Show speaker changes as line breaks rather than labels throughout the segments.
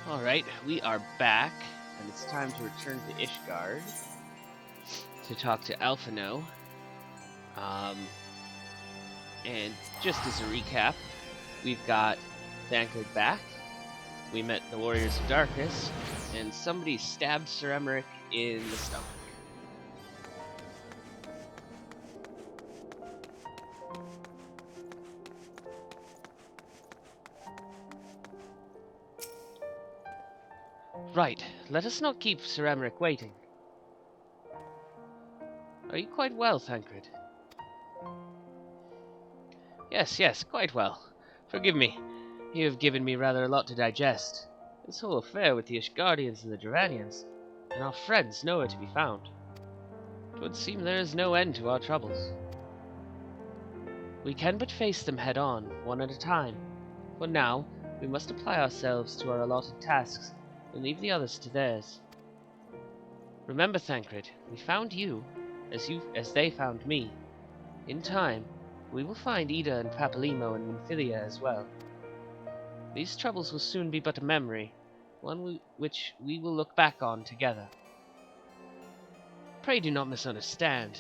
Alright, we are back, and it's time to return to Ishgard to talk to Alphino. And just as a recap, we've got Thancred back, we met the Warriors of Darkness, and somebody stabbed Sir Emmerich in the stomach. Right, let us not keep Sir Emmerich waiting. Are you quite well, Thancred? Yes, quite well. Forgive me, you have given me rather a lot to digest. This whole affair with the Ishgardians and the Duranians, and our friends nowhere to be found. It would seem there is no end to our troubles. We can but face them head on, one at a time. For now, we must apply ourselves to our allotted tasks, and leave the others to theirs. Remember, Thancred, we found you, as they found me. In time, we will find Ida and Papalymo and Nymphilia as well. These troubles will soon be but a memory, one which we will look back on together. Pray do not misunderstand.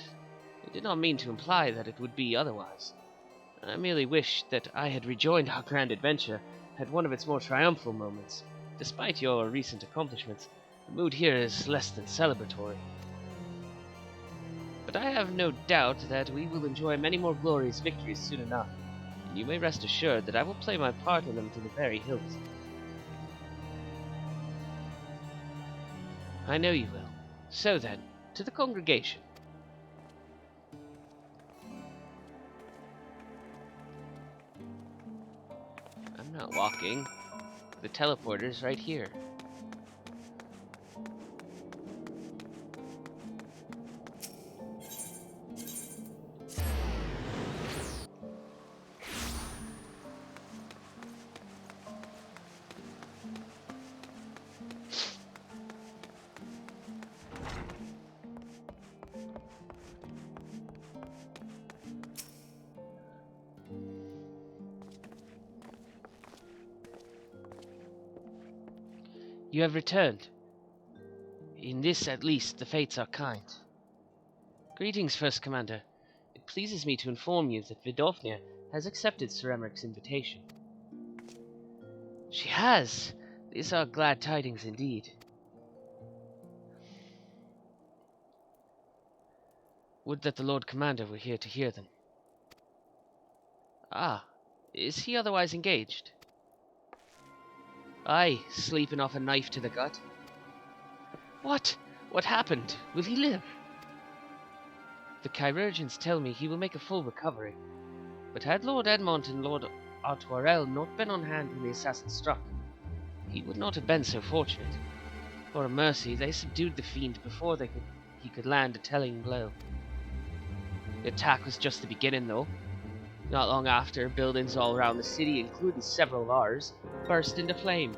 I did not mean to imply that it would be otherwise. I merely wish that I had rejoined our grand adventure at one of its more triumphal moments. Despite your recent accomplishments, the mood here is less than celebratory. But I have no doubt that we will enjoy many more glorious victories soon enough, and you may rest assured that I will play my part in them to the very hilt. I know you will. So then, to the congregation. I'm not walking. The teleporter's right here. You have returned. In this, at least, the fates are kind. Greetings, First Commander. It pleases me to inform you that Vidofnir has accepted Sir Emmerich's invitation. She has! These are glad tidings indeed. Would that the Lord Commander were here to hear them. Ah, is he otherwise engaged? Aye, sleeping off a knife to the gut. What? What happened? Will he live? The chirurgeons tell me he will make a full recovery. But had Lord Edmont and Lord Artoirel not been on hand when the assassin struck, he would not have been so fortunate. For a mercy, they subdued the fiend before he could land a telling blow. The attack was just the beginning, though. Not long after, buildings all around the city, including several of ours, burst into flame.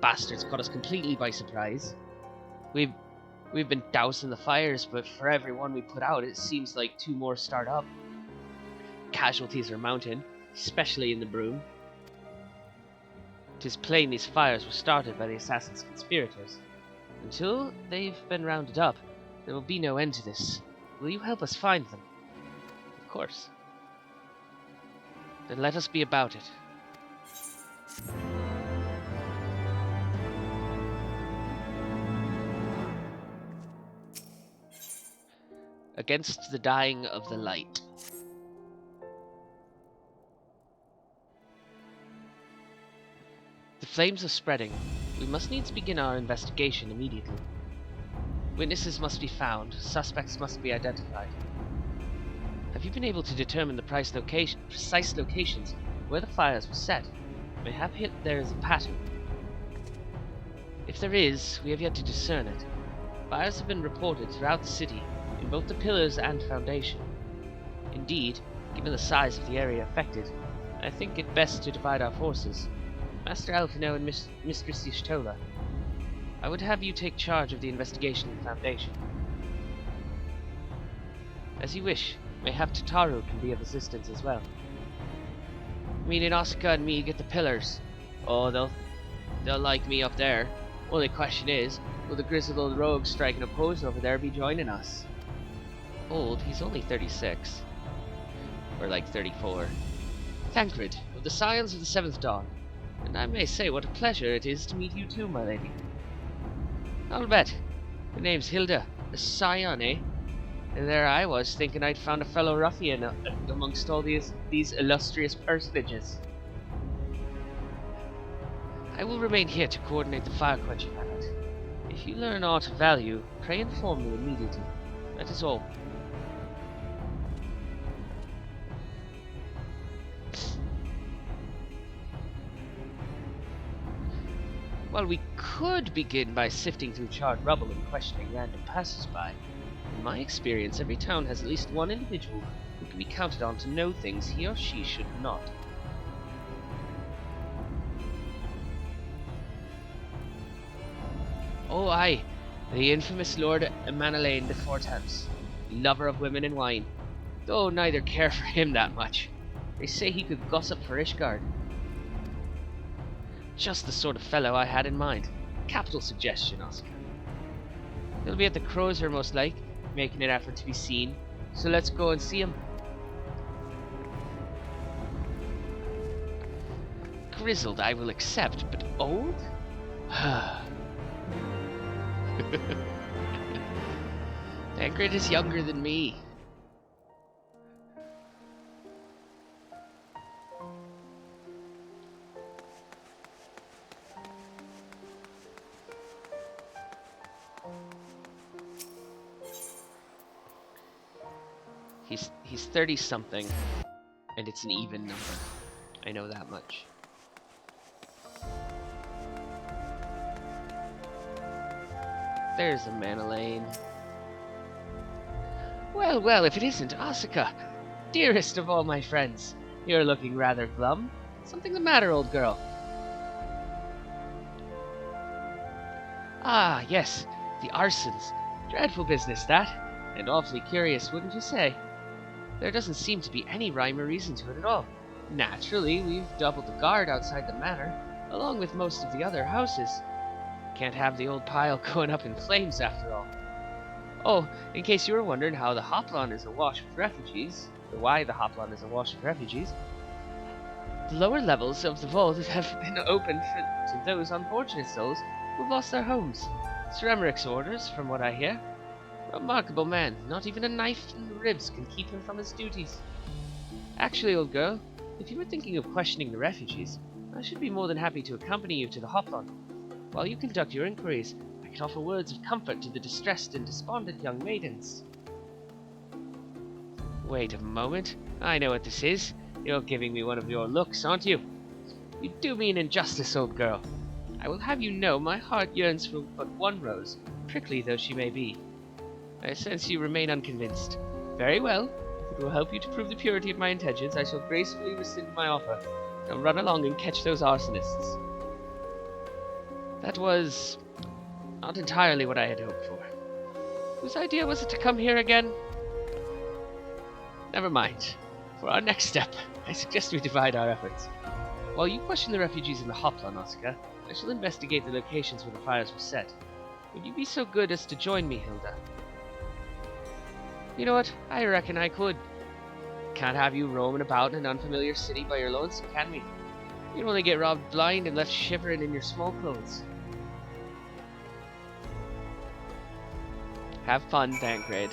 Bastards caught us completely by surprise. We've been dousing the fires, but for every one we put out, it seems like two more start up. Casualties are mounting, especially in the Broom. 'Tis plain these fires were started by the assassin's conspirators. Until they've been rounded up, there will be no end to this. Will you help us find them? Of course. Then let us be about it. Against the dying of the light. The flames are spreading. We must needs begin our investigation immediately. Witnesses must be found. Suspects must be identified. Have you been able to determine the precise locations where the fires were set? Mayhap there is a pattern. If there is, we have yet to discern it. Fires have been reported throughout the city, in both the pillars and foundation. Indeed, given the size of the area affected, I think it best to divide our forces. Master Alphino and Mistress Y'shtola, I would have you take charge of the investigation in the foundation. As you wish. Mayhap Tataru can be of assistance as well. Meaning Asuka and me get the pillars. Oh, They'll like me up there. Only question is, will the grizzled old rogue striking a pose over there be joining us? Old? He's only 36. Or like 34. Tancred, of the Scions of the Seventh Dawn. And I may say what a pleasure it is to meet you too, my lady. I'll bet. The name's Hilda, a Scion, eh? And there I was, thinking I'd found a fellow ruffian amongst all these illustrious personages. I will remain here to coordinate the fire-quenching effort. If you learn aught of value, pray inform me immediately. That is all. Well, we could begin by sifting through charred rubble and questioning random passers-by. In my experience, every town has at least one individual who can be counted on to know things he or she should not. Oh aye, the infamous Lord Manalaine de Fortams, lover of women and wine, though neither care for him that much. They say he could gossip for Ishgard. Just the sort of fellow I had in mind. Capital suggestion, Oscar. He'll be at the Crozier most like, making an effort to be seen, so let's go and see him. Grizzled I will accept, but old? Tancred is younger than me. He's 30-something, and it's an even number. I know that much. There's a Manalaine. Well, well, if it isn't Asuka, dearest of all my friends. You're looking rather glum. Something the matter, old girl? Ah, yes, the arsons. Dreadful business, that. And awfully curious, wouldn't you say? There doesn't seem to be any rhyme or reason to it at all. Naturally, we've doubled the guard outside the manor, along with most of the other houses. Can't have the old pile going up in flames after all. Oh, in case you were wondering how the Hoplon is awash with refugees, or why the Hoplon is awash with refugees, the lower levels of the vault have been opened to those unfortunate souls who've lost their homes. Sir Emmerich's orders, from what I hear. Remarkable man. Not even a knife in the ribs can keep him from his duties. Actually, old girl, if you were thinking of questioning the refugees, I should be more than happy to accompany you to the Hoplon. While you conduct your inquiries, I can offer words of comfort to the distressed and despondent young maidens. Wait a moment. I know what this is. You're giving me one of your looks, aren't you? You do me an injustice, old girl. I will have you know my heart yearns for but one rose, prickly though she may be. I sense you remain unconvinced. Very well. If it will help you to prove the purity of my intentions, I shall gracefully rescind my offer. Now run along and catch those arsonists. That was not entirely what I had hoped for. Whose idea was it to come here again? Never mind. For our next step, I suggest we divide our efforts. While you question the refugees in the Hoplon, Oscar, I shall investigate the locations where the fires were set. Would you be so good as to join me, Hilda? You know what? I reckon I could. Can't have you roaming about in an unfamiliar city by your lonesome, can we? You'd only get robbed blind and left shivering in your small clothes. Have fun, Tancred.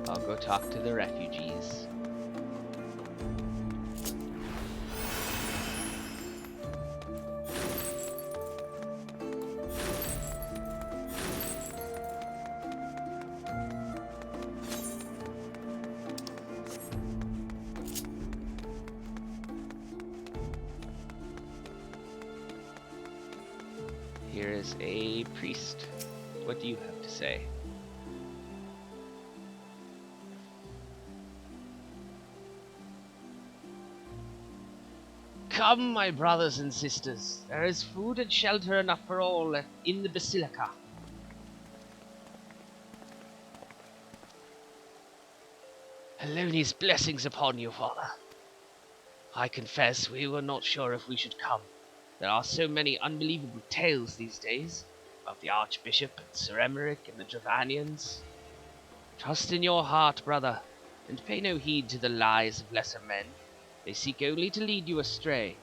I'll go talk to the refugees. Here is a priest. What do you have to say? Come, my brothers and sisters. There is food and shelter enough for all in the basilica. Heloni's blessings upon you, father. I confess we were not sure if we should come. There are so many unbelievable tales these days about the Archbishop and Sir Emeric and the Dravanians. Trust in your heart, brother, and pay no heed to the lies of lesser men. They seek only to lead you astray.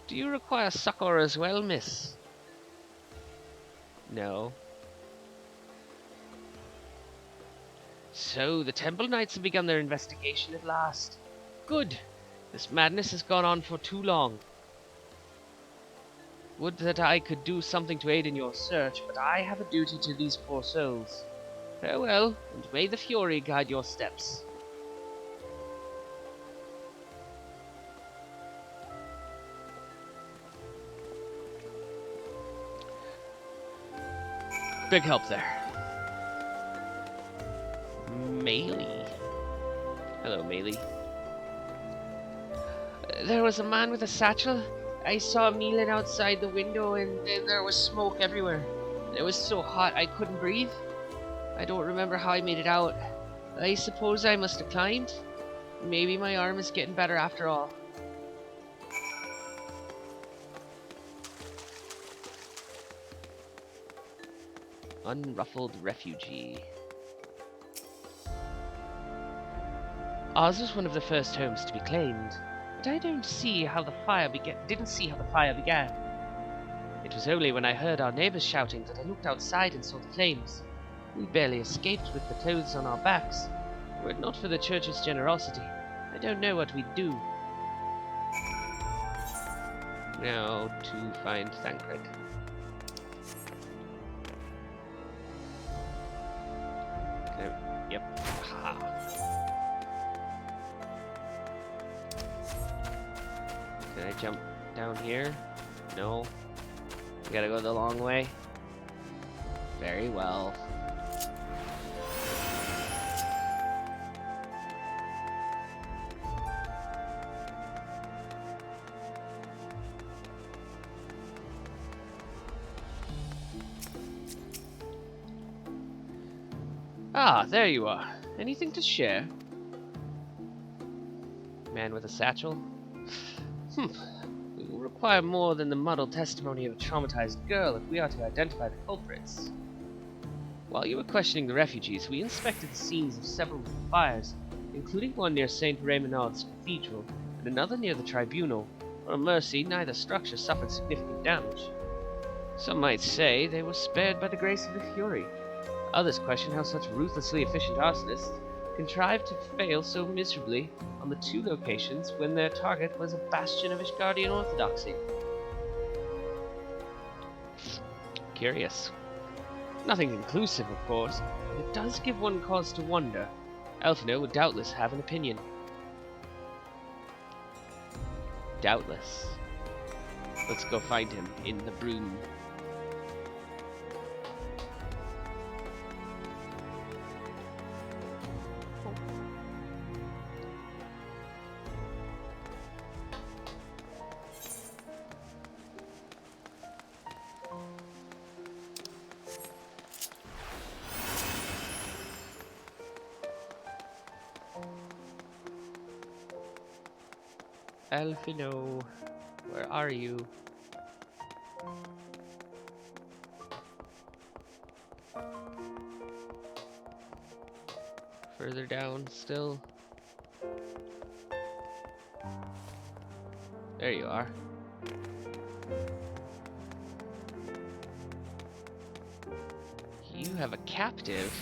Do you require succor as well, miss? No. So, the Temple Knights have begun their investigation at last. Good. This madness has gone on for too long. Would that I could do something to aid in your search, but I have a duty to these poor souls. Farewell, and may the Fury guide your steps. Big help there. Maylie. Hello, Maylie. There was a man with a satchel. I saw him kneeling outside the window, and there was smoke everywhere. It was so hot I couldn't breathe. I don't remember how I made it out. I suppose I must have climbed. Maybe my arm is getting better after all. Unruffled refugee. Ours was one of the first homes to be claimed, but I didn't see how the fire began. It was only when I heard our neighbors shouting that I looked outside and saw the flames. We barely escaped with the clothes on our backs. Were it not for the church's generosity, I don't know what we'd do. Now to find Thancred. Yep. Ha. Can I jump down here? No. We gotta go the long way. Very well. Ah, there you are. Anything to share? Man with a satchel? We will require more than the muddled testimony of a traumatized girl if we are to identify the culprits. While you were questioning the refugees, we inspected the scenes of several fires, including one near St. Raymonald's Cathedral and another near the Tribunal. For a mercy, neither structure suffered significant damage. Some might say they were spared by the grace of the Fury. Others question how such ruthlessly efficient arsonists contrived to fail so miserably on the two locations when their target was a bastion of Ishgardian orthodoxy. Curious. Nothing conclusive, of course, but it does give one cause to wonder. Elfino would doubtless have an opinion. Doubtless. Let's go find him in the broom. Elfino, where are you? Further down still. There you are. You have a captive.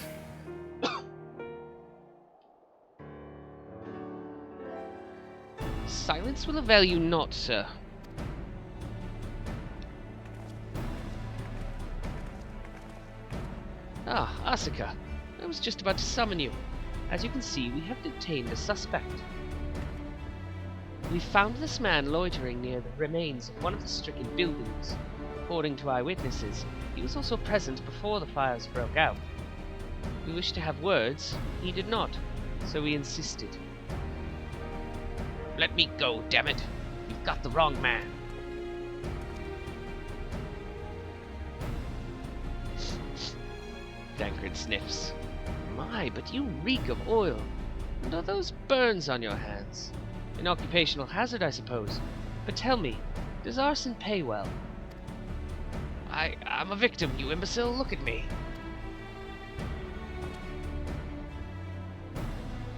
Silence will avail you not, sir. Ah, Asuka. I was just about to summon you. As you can see, we have detained a suspect. We found this man loitering near the remains of one of the stricken buildings. According to eyewitnesses, he was also present before the fires broke out. We wished to have words. He did not, so we insisted. Let me go, damn it! You've got the wrong man. Thancred sniffs. My, but you reek of oil. And are those burns on your hands? An occupational hazard, I suppose. But tell me, does arson pay well? I'm a victim, you imbecile. Look at me.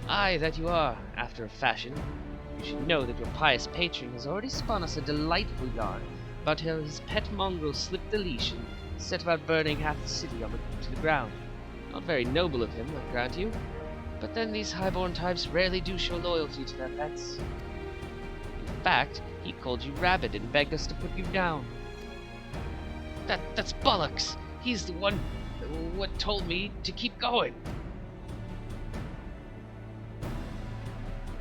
Aye, that you are, after a fashion. You should know that your pious patron has already spun us a delightful yarn about how his pet mongrel slipped the leash and set about burning half the city to the ground. Not very noble of him, I grant you. But then these highborn types rarely do show loyalty to their pets. In fact, he called you rabid and begged us to put you down. That's bollocks! He's the one what told me to keep going.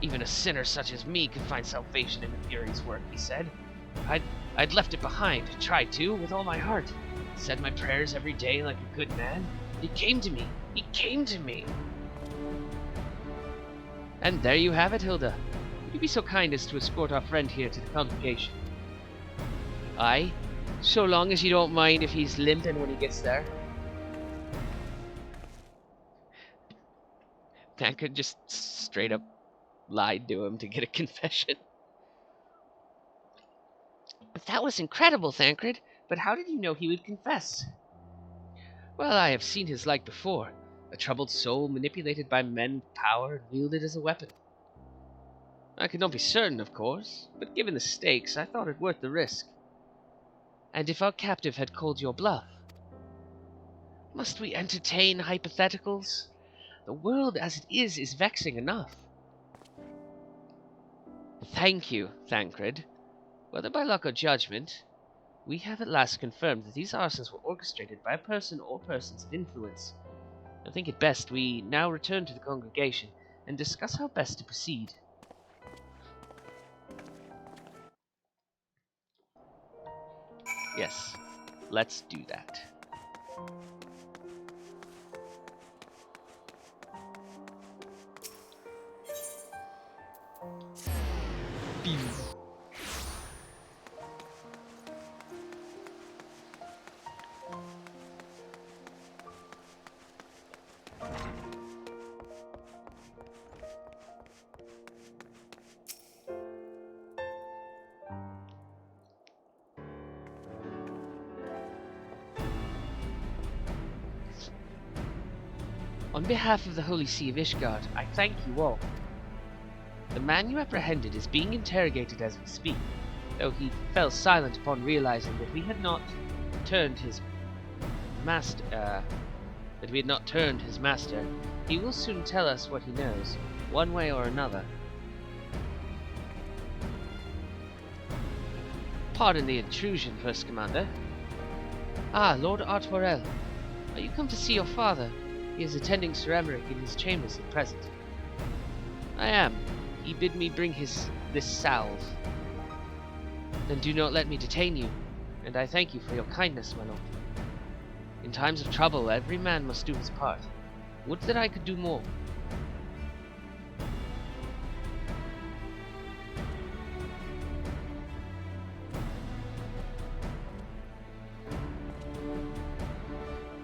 Even a sinner such as me could find salvation in the Fury's work, he said. I'd left it behind, tried to, with all my heart. Said my prayers every day like a good man. But he came to me. He came to me. And there you have it, Hilda. Would you be so kind as to escort our friend here to the congregation? Aye, so long as you don't mind if he's limping when he gets there. Tancred just straight up lied to him to get a confession. That was incredible, Tancred. But how did you know he would confess? Well, I have seen his like before. A troubled soul manipulated by men with power and wielded as a weapon. I could not be certain, of course, but given the stakes, I thought it worth the risk. And if our captive had called your bluff? Must we entertain hypotheticals? The world as it is vexing enough. Thank you, Tancred. Whether by luck or judgment, we have at last confirmed that these arsons were orchestrated by a person or persons of influence. I think it best we now return to the congregation and discuss how best to proceed. Yes, let's do that. On behalf of the Holy See of Ishgard, I thank you all. The man you apprehended is being interrogated as we speak, though he fell silent upon realizing that we had not turned his master. He will soon tell us what he knows, one way or another. Pardon the intrusion, First Commander. Ah, Lord Artwarel. Are you come to see your father? He is attending Sir Emmerich in his chambers at present. I am. He bid me bring this salve. Then do not let me detain you, and I thank you for your kindness, my lord. In times of trouble, every man must do his part. Would that I could do more.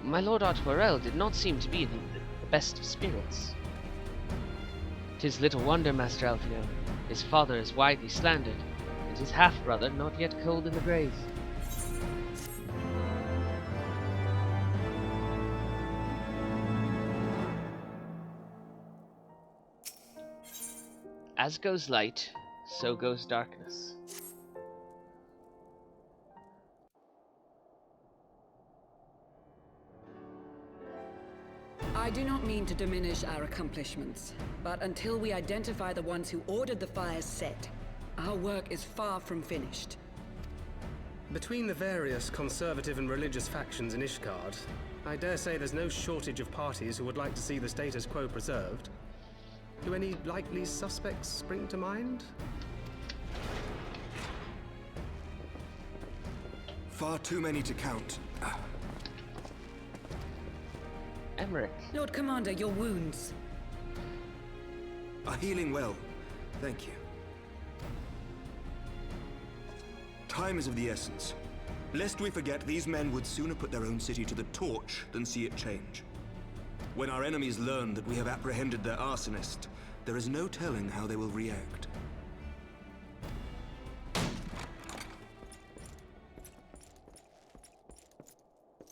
My Lord Artwarel did not seem to be in the best of spirits. 'Tis little wonder, Master Alfio. His father is widely slandered, and his half-brother not yet cold in the grave. As goes light, so goes darkness.
I do not mean to diminish our accomplishments, but until we identify the ones who ordered the fires set, our work is far from finished.
Between the various conservative and religious factions in Ishgard, I dare say there's no shortage of parties who would like to see the status quo preserved. Do any likely suspects spring to mind?
Far too many to count.
Emmerich.
Lord Commander, your wounds.
Are healing well. Thank you. Time is of the essence. Lest we forget, these men would sooner put their own city to the torch than see it change. When our enemies learn that we have apprehended their arsonist, there is no telling how they will react.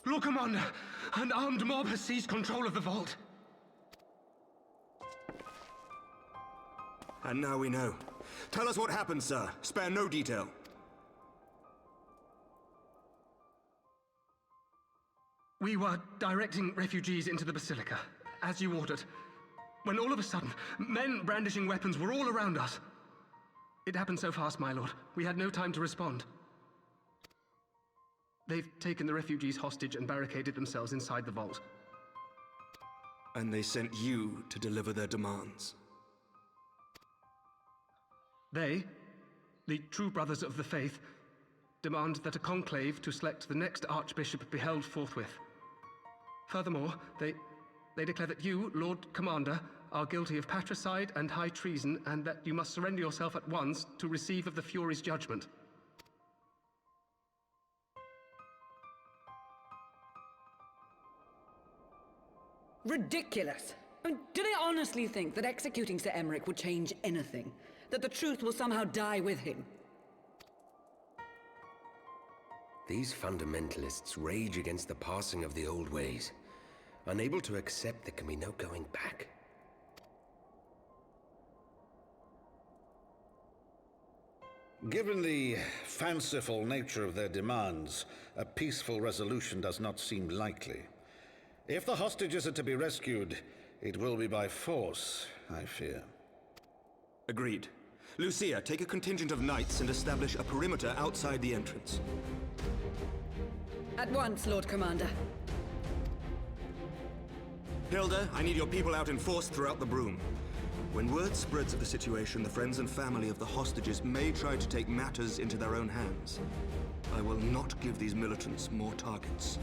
Lord Commander, an armed mob has seized control of the vault.
And now we know. Tell us what happened, sir. Spare no detail.
We were directing refugees into the Basilica, as you ordered, when all of a sudden, men brandishing weapons were all around us. It happened so fast, my lord. We had no time to respond. They've taken the refugees hostage and barricaded themselves inside the vault.
And they sent you to deliver their demands.
They, the true brothers of the faith, demand that a conclave to select the next archbishop be held forthwith. Furthermore, they declare that you, Lord Commander, are guilty of patricide and high treason, and that you must surrender yourself at once to receive of the Fury's judgment.
Ridiculous! I mean, do they honestly think that executing Sir Emmerich would change anything? That the truth will somehow die with him?
These fundamentalists rage against the passing of the old ways, unable to accept there can be no going back.
Given the fanciful nature of their demands, a peaceful resolution does not seem likely. If the hostages are to be rescued, it will be by force, I fear.
Agreed. Lucia, take a contingent of knights and establish a perimeter outside the entrance.
At once, Lord Commander.
Hilda, I need your people out in force throughout the Broom. When word spreads of the situation, the friends and family of the hostages may try to take matters into their own hands. I will not give these militants more targets.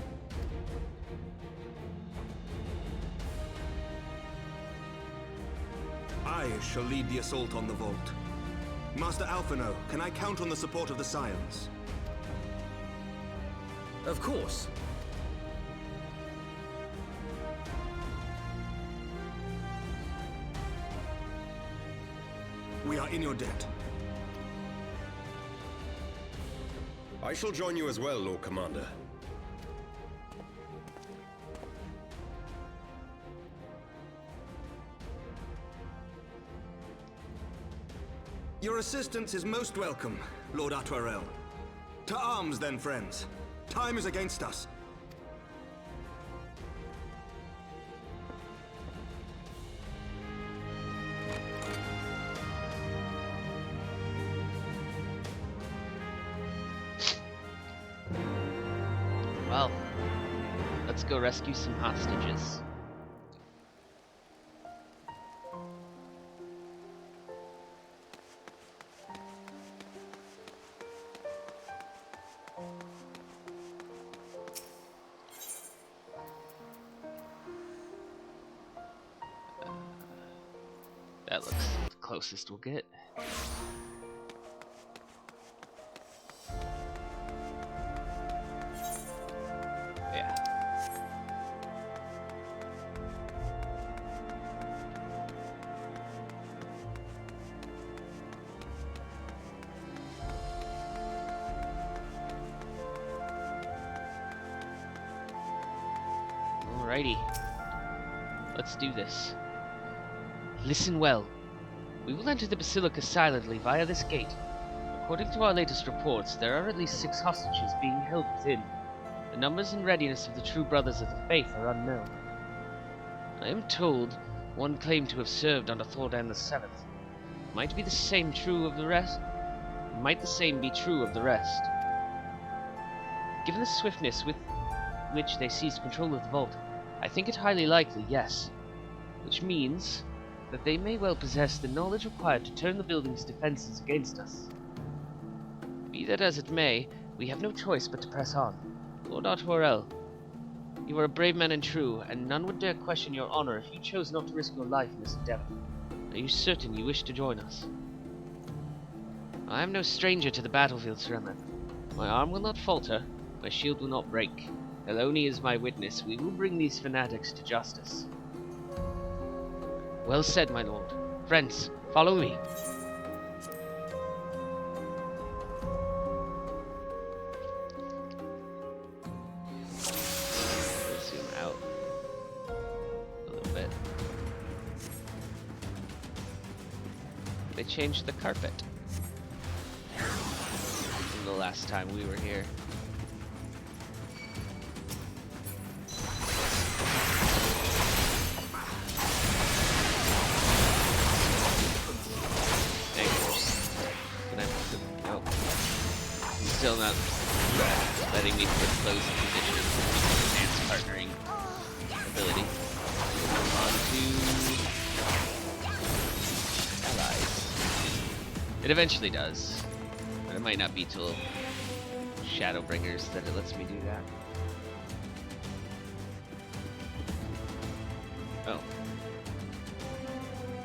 I shall lead the assault on the vault. Master Alphino, can I count on the support of the Scions?
Of course.
We are in your debt.
I shall join you as well, Lord Commander.
Your assistance is most welcome, Lord Atwarel. To arms, then, friends. Time is against us.
Well, let's go rescue some hostages. That looks the closest we'll get. Yeah. Alrighty. Let's do this. Listen well. We will enter the Basilica silently via this gate. According to our latest reports, there are at least 6 hostages being held within. The numbers and readiness of the true brothers of the faith are unknown. I am told one claimed to have served under Thordan VII. Might be the same true of the rest? Might the same be true of the rest? Given the swiftness with which they seized control of the vault, I think it highly likely, yes. Which means that they may well possess the knowledge required to turn the building's defenses against us. Be that as it may, we have no choice but to press on. Lord Atwarel, you are a brave man and true, and none would dare question your honor if you chose not to risk your life in this endeavor. Are you certain you wish to join us? I am no stranger to the battlefield, Sir Emmet. My arm will not falter, my shield will not break. Eloni is my witness. We will bring these fanatics to justice. Well said, my lord. Friends, follow me. Let's zoom out a little bit. They changed the carpet from the last time we were here. Still not letting me put close position enhanced partnering ability onto allies. It eventually does, but it might not be till Shadowbringers that it lets me do that. Oh.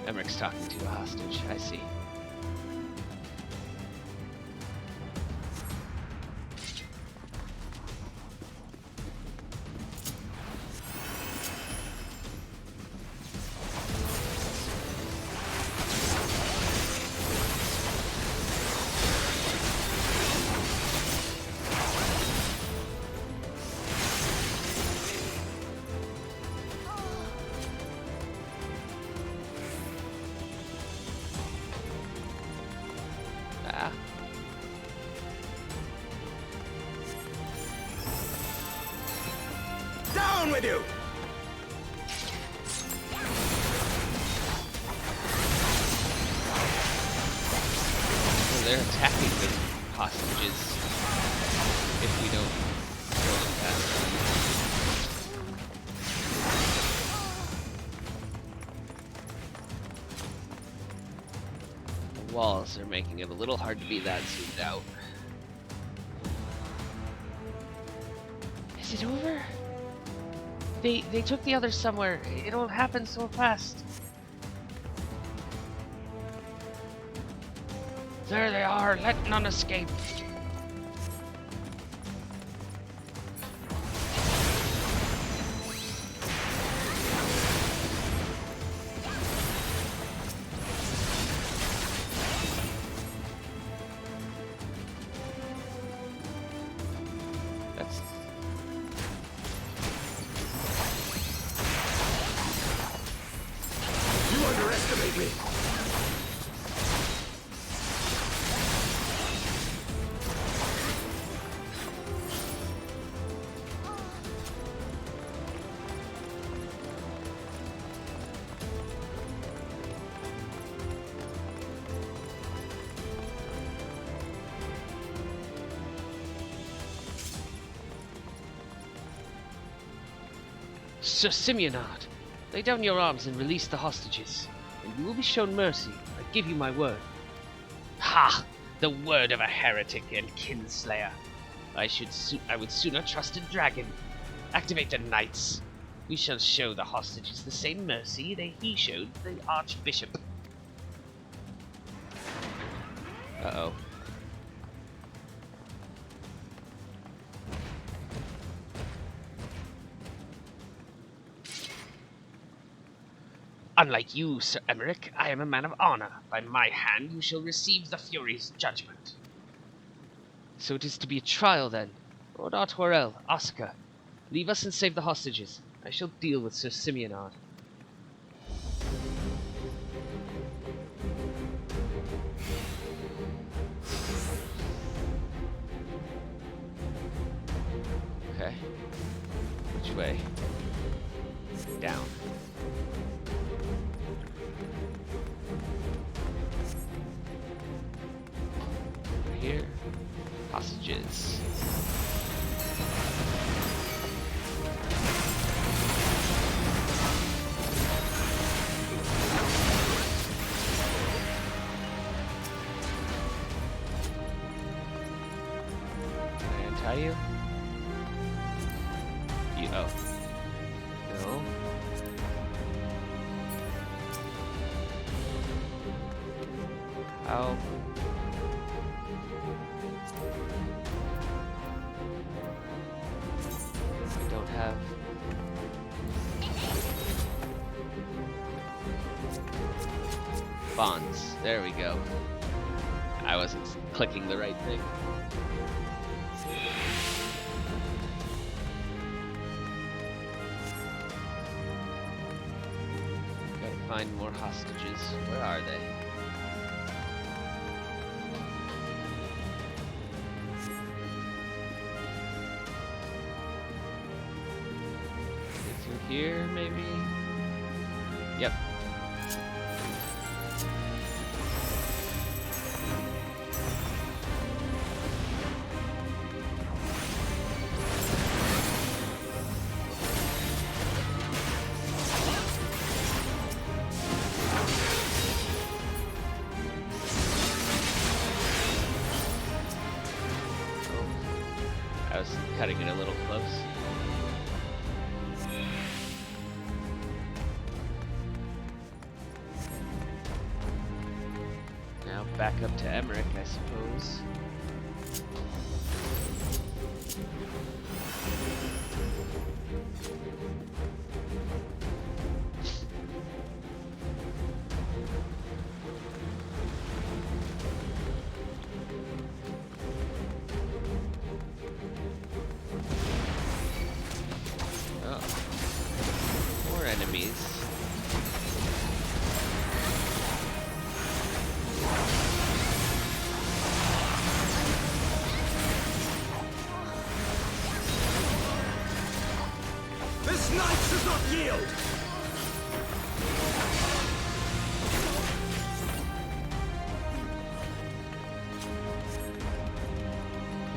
Emmerich's talking to a hostage, I see.
Down with you!
So they're attacking the hostages if we don't kill them fast. The walls are making it a little hard to be that zoomed out. Is it over? They took the others somewhere. It all happened so fast. There they are. Let none escape. That's...
You underestimate me!
Sir Simeonard, lay down your arms and release the hostages, and you will be shown mercy. I give you my word. Ha! The word of a heretic and kinslayer. I would sooner trust a dragon. Activate the knights. We shall show the hostages the same mercy that he showed the archbishop. Uh-oh. Unlike you, Sir Emmerich, I am a man of honor. By my hand you shall receive the Fury's judgment. So it is to be a trial, then. Lord Artoirel, Oscar, leave us and save the hostages. I shall deal with Sir Simeonard. Okay. Which way? Down. Here. Hostages. Can I untie you? Oh. No. How? I don't have. Bonds. There we go. I wasn't clicking the right thing. Gotta find more hostages. Where are they? Through here, maybe? Yep. I was cutting it a little close. Now back up to Emmerich, I suppose. Enemies.
This knight does not yield!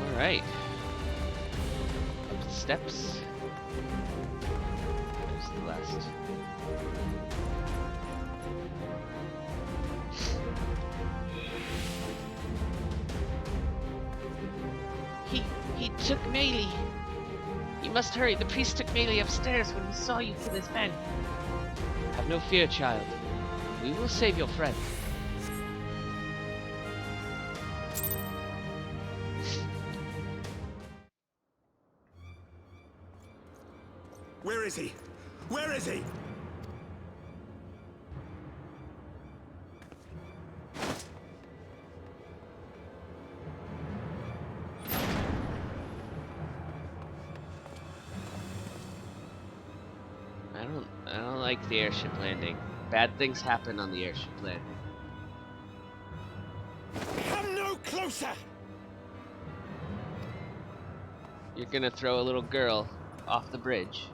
Alright. Up the steps. The last. He took Melee. You must hurry. The priest took Melee upstairs when he saw you kill his men. Have no fear, child. We will save your friend.
Where is he? Where is he?
I don't like the airship landing. Bad things happen on the airship landing.
Come no closer!
You're gonna throw a little girl off the bridge.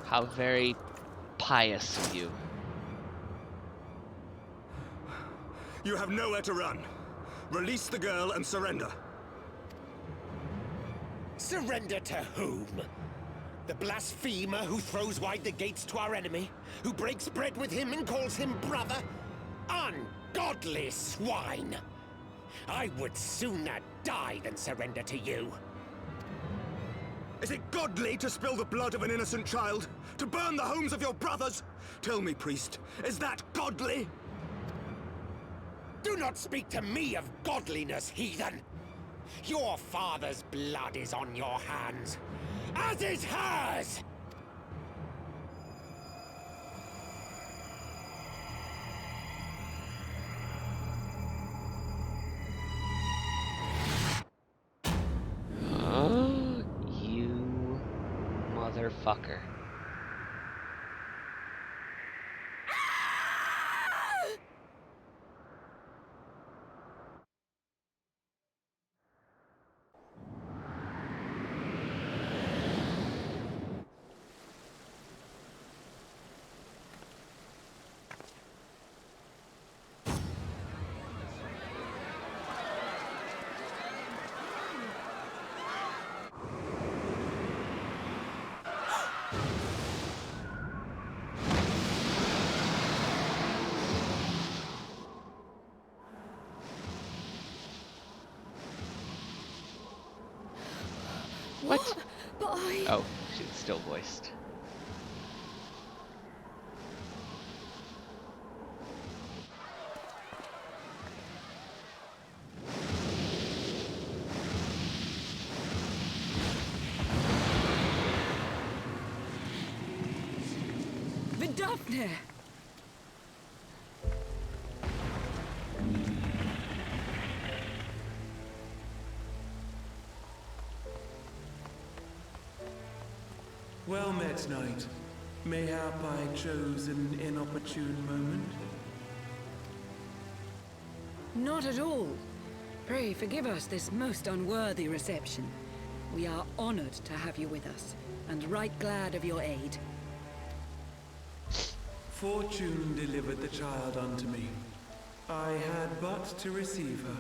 How very pious of you.
You have nowhere to run. Release the girl and surrender.
Surrender to whom? The blasphemer who throws wide the gates to our enemy? Who breaks bread with him and calls him brother? Ungodly swine! I would sooner die than surrender to you.
Is it godly to spill the blood of an innocent child? To burn the homes of your brothers? Tell me, priest, is that godly?
Do not speak to me of godliness, heathen! Your father's blood is on your hands, as is hers!
Oh, you motherfucker. What?
Boy.
Oh, she's still voiced.
Fafnir!
Well met, knight. Mayhap I chose an inopportune moment?
Not at all. Pray forgive us this most unworthy reception. We are honored to have you with us, and right glad of your aid.
Fortune delivered the child unto me. I had but to receive her.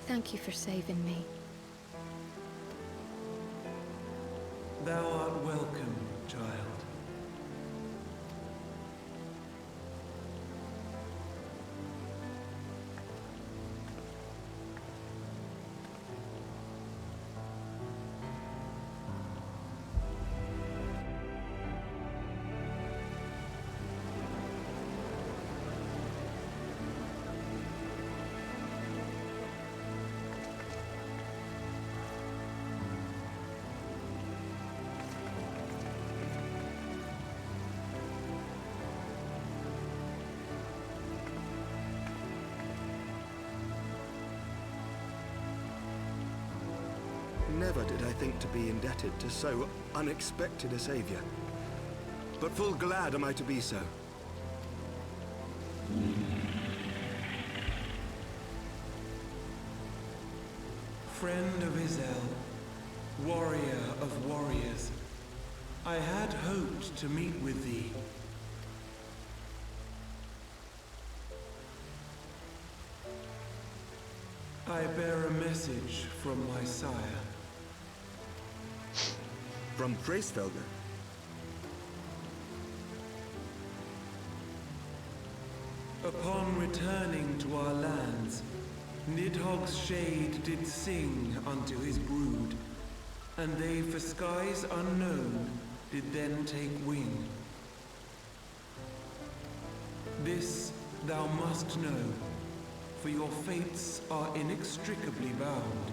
Thank you for saving me.
Thou art welcome, child.
Never did I think to be indebted to so unexpected a savior. But full glad am I to be so.
Friend of Izel, warrior of warriors, I had hoped to meet with thee. I bear a message from my sire.
From Bracefelder.
Upon returning to our lands, Nidhogg's shade did sing unto his brood, and they for skies unknown did then take wing. This thou must know, for your fates are inextricably bound.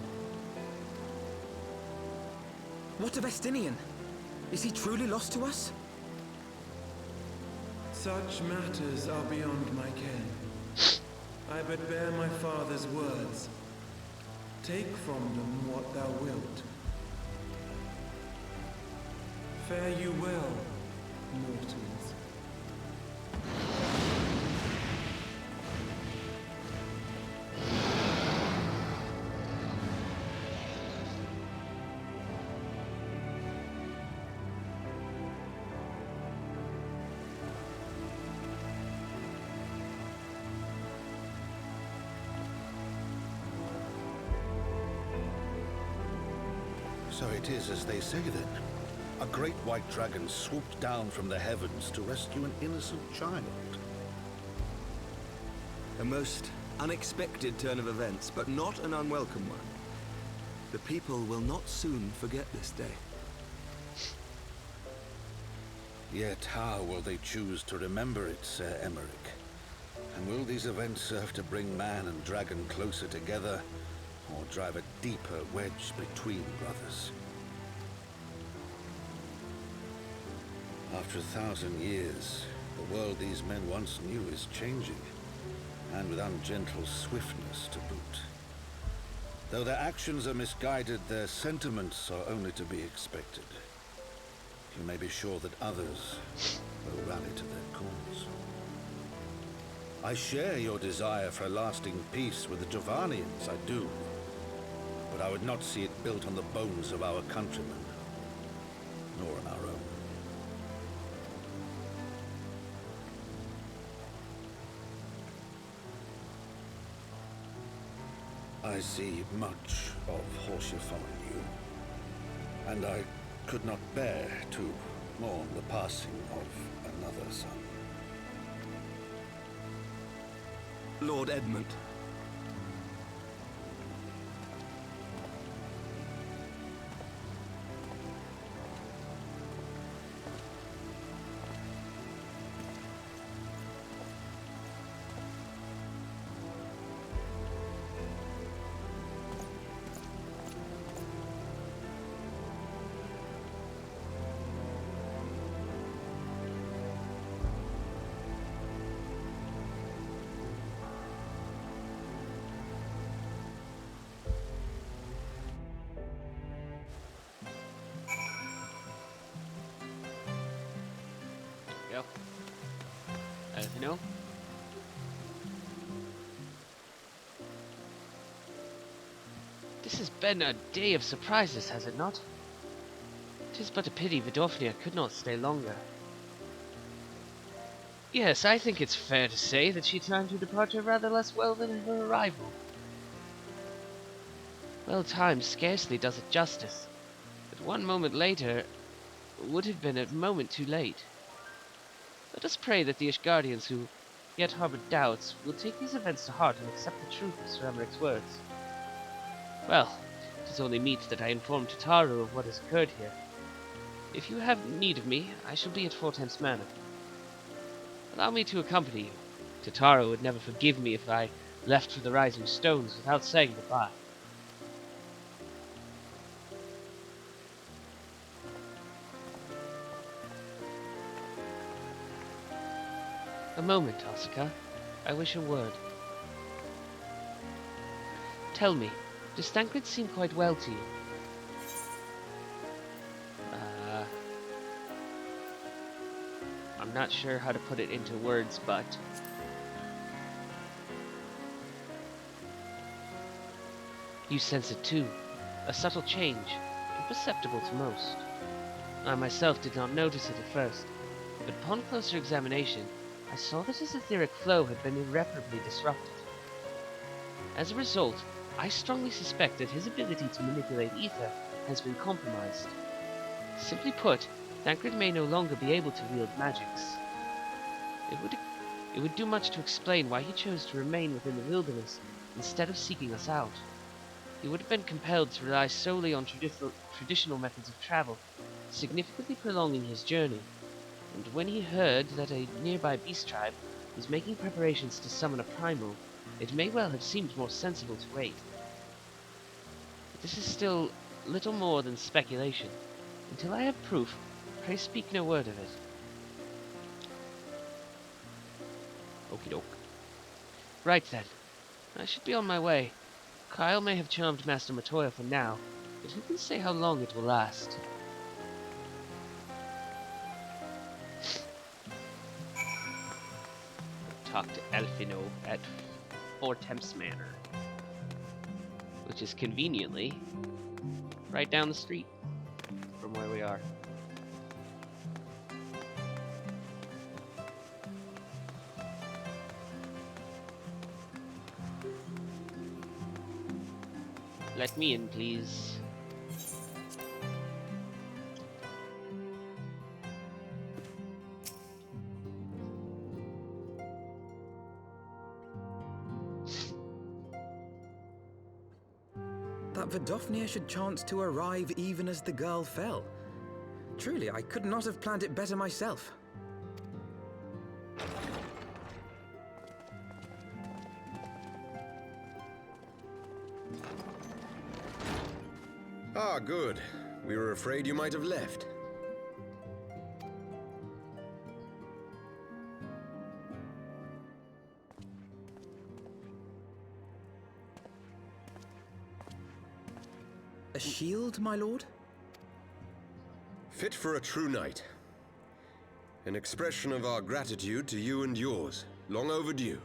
What of Estinian? Is he truly lost to us?
Such matters are beyond my ken. I but bear my father's words. Take from them what thou wilt. Fare you well, mortals.
So it is as they say then. A great white dragon swooped down from the heavens to rescue an innocent child.
A most unexpected turn of events, but not an unwelcome one. The people will not soon forget this day.
Yet how will they choose to remember it, Sir Emmerich? And will these events serve to bring man and dragon closer together, or drive a deeper wedge between brothers? After 1,000 years, the world these men once knew is changing, and with ungentle swiftness to boot. Though their actions are misguided, their sentiments are only to be expected. You may be sure that others will rally to their cause. I share your desire for a lasting peace with the Jovanians, I do. But I would not see it built on the bones of our countrymen, nor on our own. I see much of Horsefall in you, and I could not bear to mourn the passing of another son.
Lord Edmund.
go. You know? This has been a day of surprises, has it not? 'Tis but a pity Vidofnia could not stay longer. Yes, I think it's fair to say that she timed her departure rather less well than her arrival. Well timed scarcely does it justice, but 1 moment later would have been a moment too late. Let us pray that the Ishgardians who yet harbor doubts will take these events to heart and accept the truth of Sir Emmerich's words. Well, it is only meet that I inform Tataru of what has occurred here. If you have need of me, I shall be at Four Tenths Manor. Allow me to accompany you. Tataru would never forgive me if I left for the Rising Stones without saying goodbye. A moment, Asuka. I wish a word. Tell me, does Thancred seem quite well to you? I'm not sure how to put it into words, but... You sense it too. A subtle change, imperceptible to most. I myself did not notice it at first, but upon closer examination, I saw that his etheric flow had been irreparably disrupted. As a result, I strongly suspect that his ability to manipulate ether has been compromised. Simply put, Thancred may no longer be able to wield magics. It would do much to explain why he chose to remain within the wilderness instead of seeking us out. He would have been compelled to rely solely on traditional methods of travel, significantly prolonging his journey. And when he heard that a nearby beast tribe was making preparations to summon a primal, it may well have seemed more sensible to wait. But this is still little more than speculation. Until I have proof, pray speak no word of it. Okie doke. Right then. I should be on my way. Kyle may have charmed Master Matoya for now, but who can say how long it will last? Talk to Elfino at Four Tenths Manor, which is conveniently right down the street from where we are. Let me in, please.
That Vidofnia should chance to arrive even as the girl fell. Truly, I could not have planned it better myself.
Ah, good. We were afraid you might have left.
A shield, my lord?
Fit for a true knight. An expression of our gratitude to you and yours, long overdue.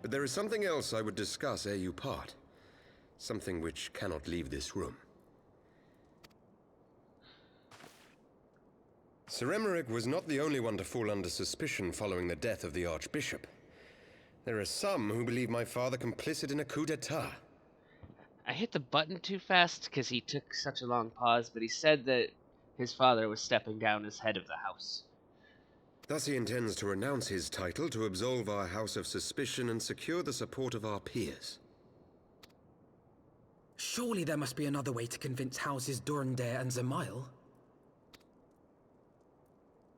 But there is something else I would discuss ere you part. Something which cannot leave this room. Sir Emmerich was not the only one to fall under suspicion following the death of the Archbishop. There are some who believe my father complicit in a coup d'etat.
I hit the button too fast because he took such a long pause, but he said that his father was stepping down as head of the house.
Thus he intends to renounce his title to absolve our house of suspicion and secure the support of our peers.
Surely there must be another way to convince Houses Durandare and Zemail.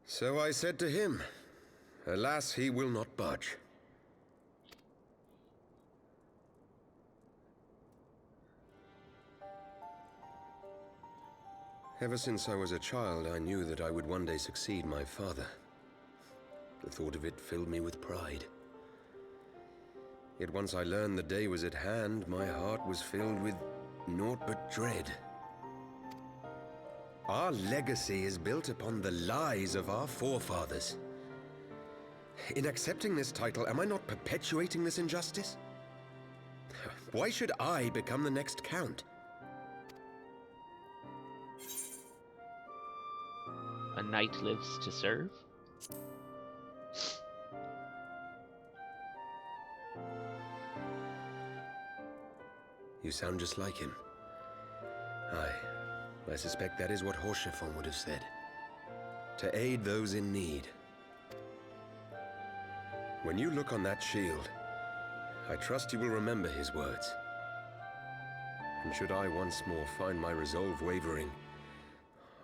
So I said to him. Alas, he will not budge. Ever since I was a child, I knew that I would one day succeed my father. The thought of it filled me with pride. Yet once I learned the day was at hand, my heart was filled with naught but dread. Our legacy is built upon the lies of our forefathers. In accepting this title, am I not perpetuating this injustice? Why should I become the next count?
A knight lives to serve.
You sound just like him. Aye, I suspect that is what Horschiffon would have said. To aid those in need. When you look on that shield, I trust you will remember his words. And should I once more find my resolve wavering,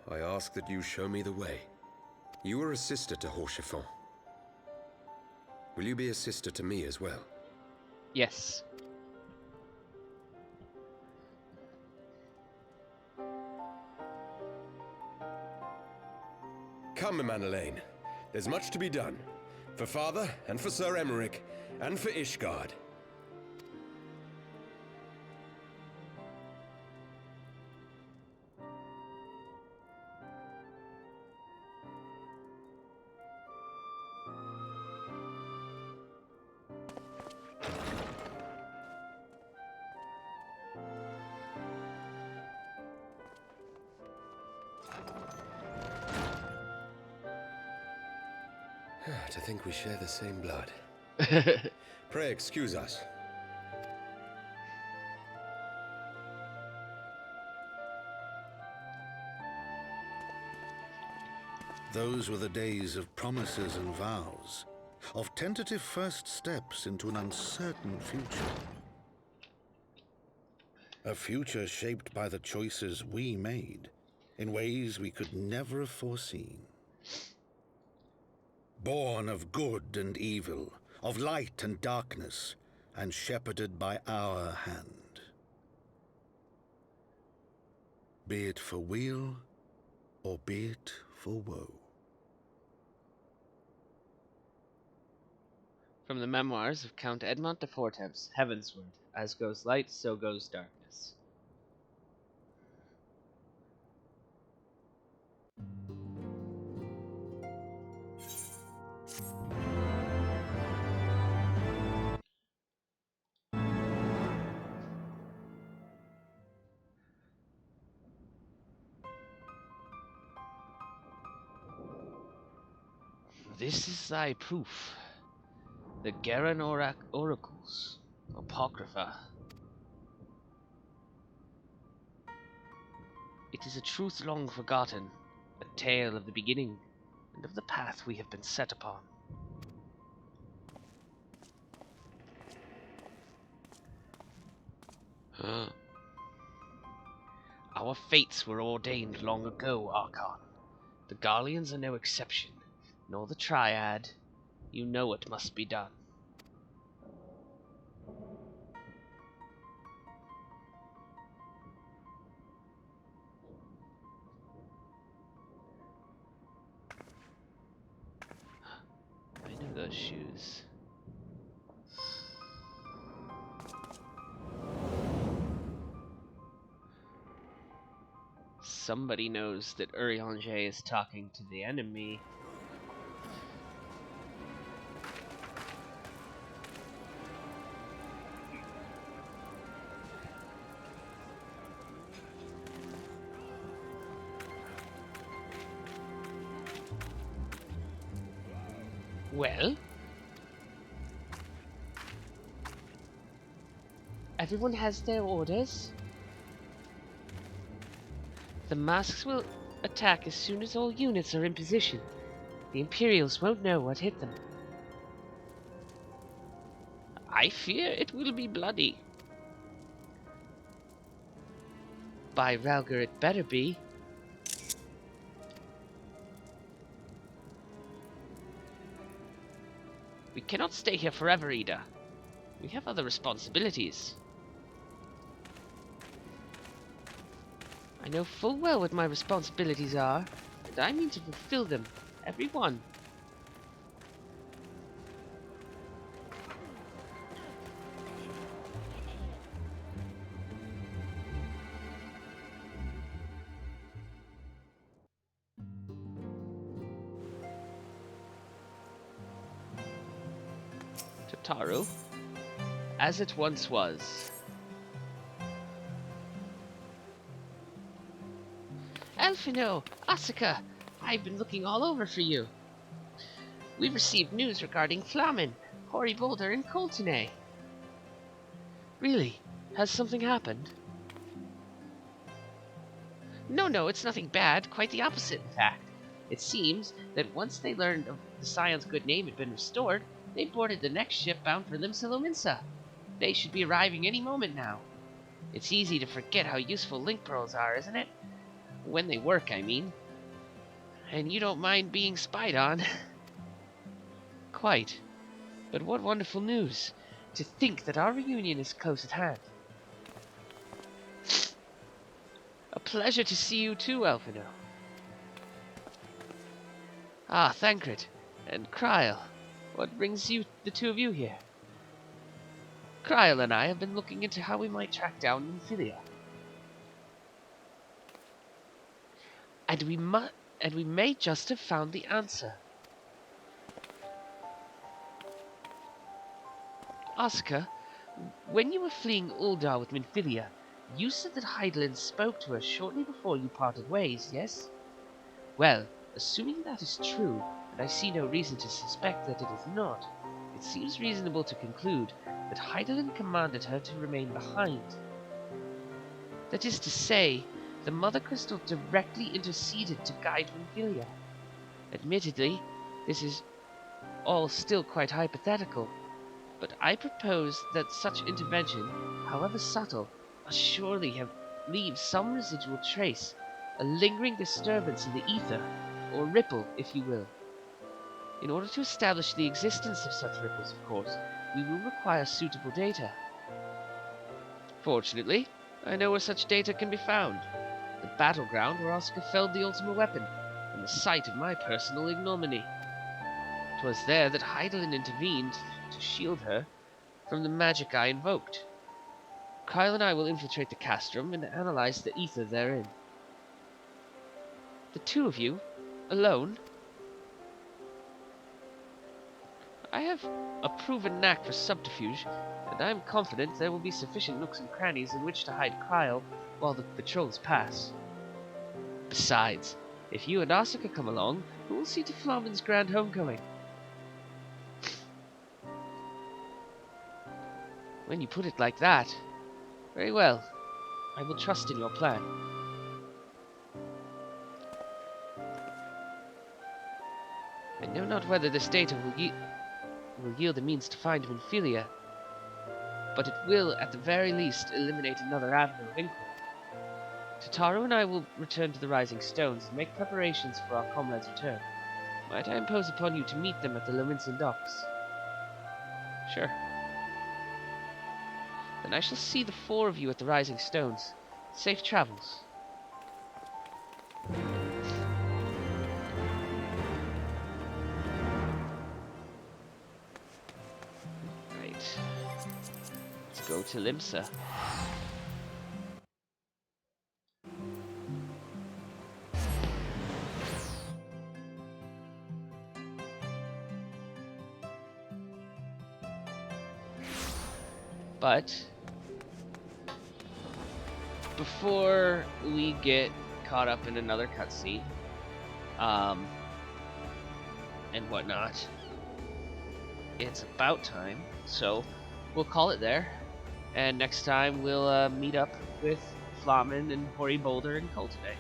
I ask that you show me the way. You are a sister to Horschiffon. Will you be a sister to me as well?
Yes.
Come, Manelaine. There's much to be done. For Father, and for Sir Emmerich, and for Ishgard. To think we share the same blood. Pray excuse us.
Those were the days of promises and vows, of tentative first steps into an uncertain future. A future shaped by the choices we made, in ways we could never have foreseen. Born of good and evil, of light and darkness, and shepherded by our hand. Be it for weal, or be it for woe.
From the memoirs of Count Edmond de Fortemps, Heavensward, as goes light, so goes darkness. This is thy proof. The Garan Oracles, Apocrypha. It is a truth long forgotten, a tale of the beginning, and of the path we have been set upon. Our fates were ordained long ago, Archon. The Garleans are no exception, nor the Triad. You know what must be done. I know those shoes. Somebody knows that Urianger is talking to the enemy. Well? Everyone has their orders. The masks will attack as soon as all units are in position. The Imperials won't know what hit them. I fear it will be bloody. By Ralgar, it better be. We cannot stay here forever, Ida. We have other responsibilities. I know full well what my responsibilities are, and I mean to fulfill them, every one. Tataru, as it once was. Elfino, Asuka, I've been looking all over for you. We've received news regarding Flamen, Hoary Boulder, and Coltonay. Really? Has something happened? No, it's nothing bad. Quite the opposite, in fact. It seems that once they learned of the Scion's good name had been restored, they boarded the next ship bound for Limsa Lominsa. They should be arriving any moment now. It's easy to forget how useful link pearls are, isn't it? When they work, I mean. And you don't mind being spied on. Quite. But what wonderful news. To think that our reunion is close at hand. A pleasure to see you too, Elfino. Ah, Thancred. And Kryl. What brings you, the two of you here? Kryl and I have been looking into how we might track down Nymphilia. And we may just have found the answer. Asuka, when you were fleeing Uldar with Nymphilia, you said that Hydaelyn spoke to her shortly before you parted ways, yes? Well, assuming that is true, and I see no reason to suspect that it is not, it seems reasonable to conclude that Hydaelyn commanded her to remain behind. That is to say, the Mother Crystal directly interceded to guide Nymphilia. Admittedly, this is all still quite hypothetical, but I propose that such intervention, however subtle, must surely leave some residual trace, a lingering disturbance in the ether, or ripple, if you will. In order to establish the existence of such ripples, of course, we will require suitable data. Fortunately, I know where such data can be found. The battleground where Asuka felled the Ultima weapon, and the site of my personal ignominy. 'Twas there that Hydaelyn intervened to shield her from the magic I invoked. Kryl and I will infiltrate the castrum and analyze the ether therein. The two of you? Alone? I have a proven knack for subterfuge, and I am confident there will be sufficient nooks and crannies in which to hide Kryl while the patrols pass. Besides, if you and Asuka come along, who will see to Flamen's grand homecoming? When you put it like that, very well. I will trust in your plan. I know not whether this data will yield a means to find Nymphilia, but it will at the very least eliminate another avenue of inquiry. Tataru and I will return to the Rising Stones and make preparations for our comrade's return. Might I impose upon you to meet them at the Lominsan docks? Sure. Then I shall see the four of you at the Rising Stones. Safe travels. Right. Let's go to Limsa. But before we get caught up in another cutscene, and whatnot, it's about time. So we'll call it there, and next time we'll meet up with Flamen and Hoary Boulder and Coltonay.